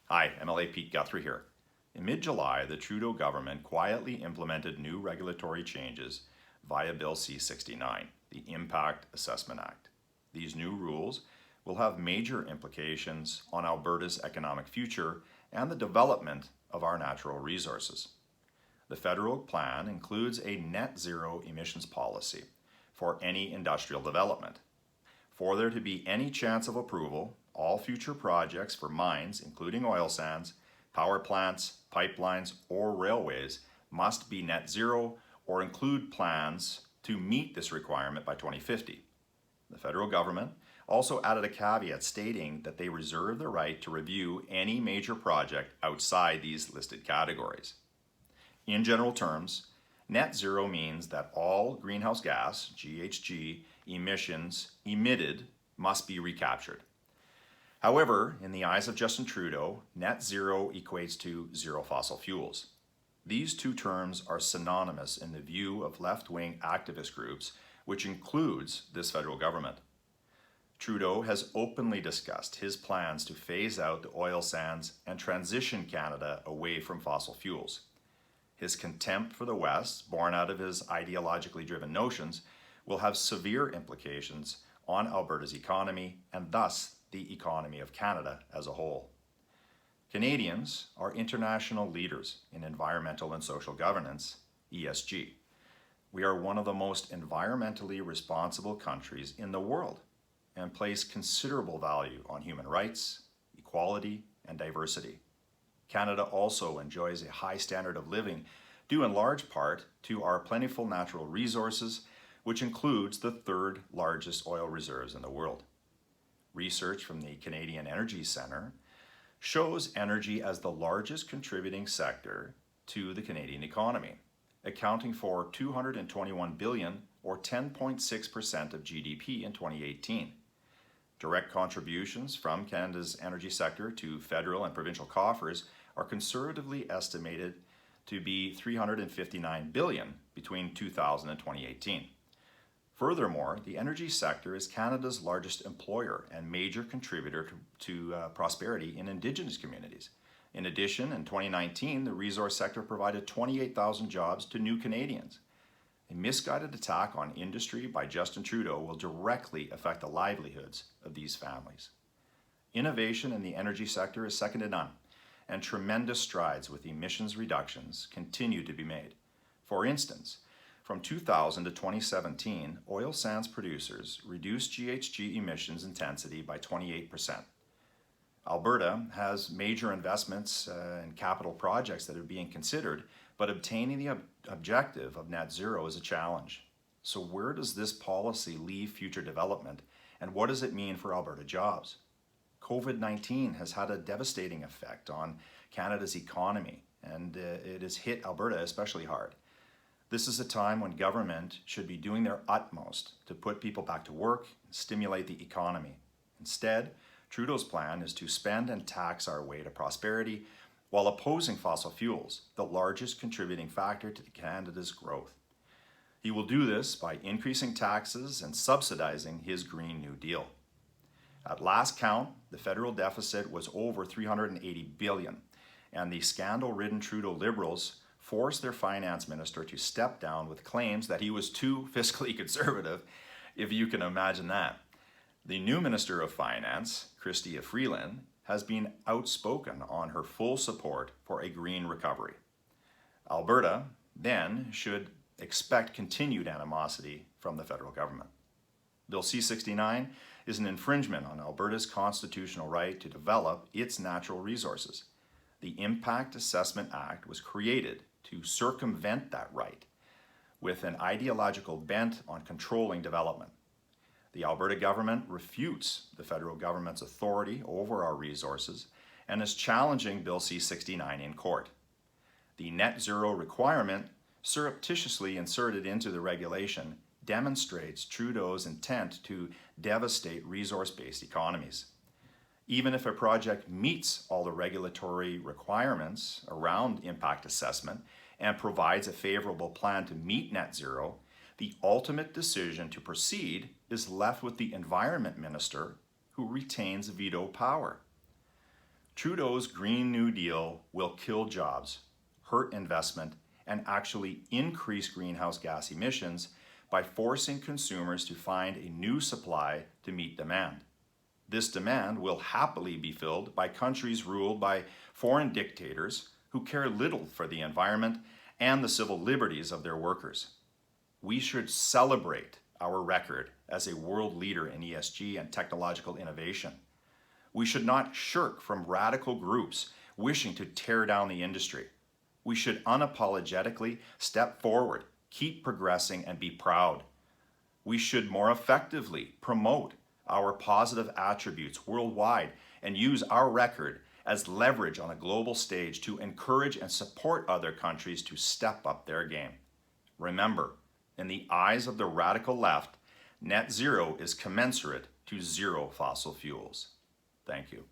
Hi, MLA Pete Guthrie here. In mid-July, the Trudeau government quietly implemented new regulatory changes via Bill C-69, the Impact Assessment Act. These new rules will have major implications on Alberta's economic future and the development of our natural resources. The federal plan includes a net zero emissions policy for any industrial development. For there to be any chance of approval, all future projects for mines, including oil sands, power plants, pipelines, or railways, must be net zero or include plans to meet this requirement by 2050. The federal government also added a caveat stating that they reserve the right to review any major project outside these listed categories. In general terms, net zero means that all greenhouse gas, GHG, emissions emitted must be recaptured. However, in the eyes of Justin Trudeau, net zero equates to zero fossil fuels. These two terms are synonymous in the view of left-wing activist groups, which includes this federal government. Trudeau has openly discussed his plans to phase out the oil sands and transition Canada away from fossil fuels. His contempt for the West, born out of his ideologically driven notions, will have severe implications on Alberta's economy and thus the economy of Canada as a whole. Canadians are international leaders in environmental and social governance, ESG. We are one of the most environmentally responsible countries in the world and place considerable value on human rights, equality, and diversity. Canada also enjoys a high standard of living due in large part to our plentiful natural resources, which includes the third largest oil reserves in the world. Research from the Canadian Energy Centre shows energy as the largest contributing sector to the Canadian economy, accounting for $221 billion or 10.6% of GDP in 2018. Direct contributions from Canada's energy sector to federal and provincial coffers are conservatively estimated to be $359 billion between 2000 and 2018. Furthermore, the energy sector is Canada's largest employer and major contributor to prosperity in Indigenous communities. In addition, in 2019, the resource sector provided 28,000 jobs to new Canadians. A misguided attack on industry by Justin Trudeau will directly affect the livelihoods of these families. Innovation in the energy sector is second to none, and tremendous strides with emissions reductions continue to be made. For instance, from 2000 to 2017, oil sands producers reduced GHG emissions intensity by 28%. Alberta has major investments and capital projects that are being considered, but obtaining the objective of net zero is a challenge. So where does this policy leave future development, and what does it mean for Alberta jobs? COVID-19 has had a devastating effect on Canada's economy, and it has hit Alberta especially hard. This is a time when government should be doing their utmost to put people back to work and stimulate the economy. Instead, Trudeau's plan is to spend and tax our way to prosperity while opposing fossil fuels, the largest contributing factor to Canada's growth. He will do this by increasing taxes and subsidizing his Green New Deal. At last count, the federal deficit was over $380 billion, and the scandal-ridden Trudeau Liberals forced their finance minister to step down with claims that he was too fiscally conservative, if you can imagine that. The new Minister of Finance, Chrystia Freeland, has been outspoken on her full support for a green recovery. Alberta, then, should expect continued animosity from the federal government. Bill C-69 is an infringement on Alberta's constitutional right to develop its natural resources. The Impact Assessment Act was created to circumvent that right with an ideological bent on controlling development. The Alberta government refutes the federal government's authority over our resources and is challenging Bill C-69 in court. The net zero requirement, surreptitiously inserted into the regulation, demonstrates Trudeau's intent to devastate resource-based economies. Even if a project meets all the regulatory requirements around impact assessment and provides a favorable plan to meet net zero, the ultimate decision to proceed is left with the Environment Minister, who retains veto power. Trudeau's Green New Deal will kill jobs, hurt investment, and actually increase greenhouse gas emissions by forcing consumers to find a new supply to meet demand. This demand will happily be filled by countries ruled by foreign dictators who care little for the environment and the civil liberties of their workers. We should celebrate our record as a world leader in ESG and technological innovation. We should not shirk from radical groups wishing to tear down the industry. We should unapologetically step forward, keep progressing, and be proud. We should more effectively promote our positive attributes worldwide and use our record as leverage on a global stage to encourage and support other countries to step up their game. Remember, in the eyes of the radical left, net zero is commensurate to zero fossil fuels. Thank you.